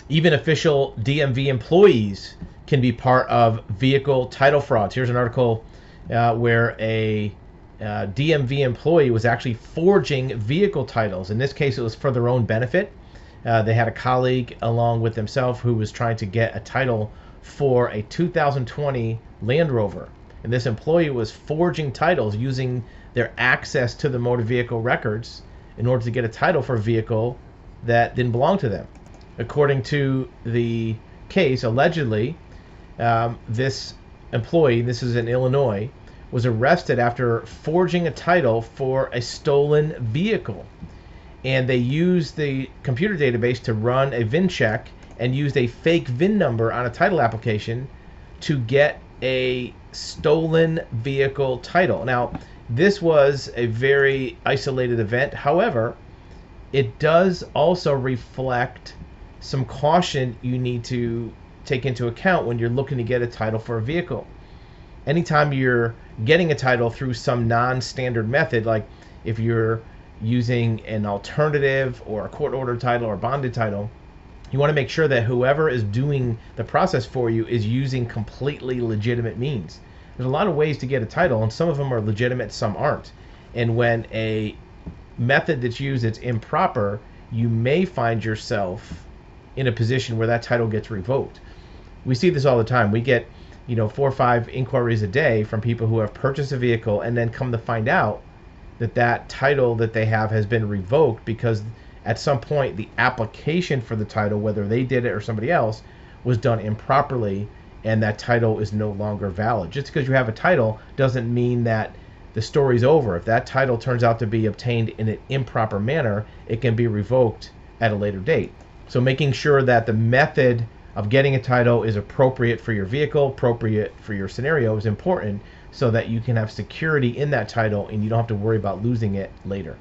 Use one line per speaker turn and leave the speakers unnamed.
Even official DMV employees can be part of vehicle title frauds. Here's an article where a DMV employee was actually forging vehicle titles. In this case, it was for their own benefit. They had a colleague along with himself who was trying to get a title for a 2020 Land Rover. And this employee was forging titles using their access to the motor vehicle records in order to get a title for a vehicle that didn't belong to them. According to the case, allegedly, this employee, this is in Illinois, was arrested after forging a title for a stolen vehicle. And they used the computer database to run a VIN check and used a fake VIN number on a title application to get a stolen vehicle title. Now, this was a very isolated event. However, it does also reflect some caution you need to take into account when you're looking to get a title for a vehicle. Anytime you're getting a title through some non-standard method, like if you're using an alternative or a court ordered title or bonded title, you want to make sure that whoever is doing the process for you is using completely legitimate means. There's a lot of ways to get a title, and some of them are legitimate, some aren't. And when a method that's used that's improper, you may find yourself in a position where that title gets revoked. We see this all the time. We get 4 or 5 inquiries a day from people who have purchased a vehicle and then come to find out that that title that they have has been revoked because at some point the application for the title, whether they did it or somebody else, was done improperly, and that title is no longer valid. Just because you have a title doesn't mean that the story's over. If that title turns out to be obtained in an improper manner, it can be revoked at a later date. So making sure that the method of getting a title is appropriate for your vehicle, appropriate for your scenario, is important so that you can have security in that title and you don't have to worry about losing it later.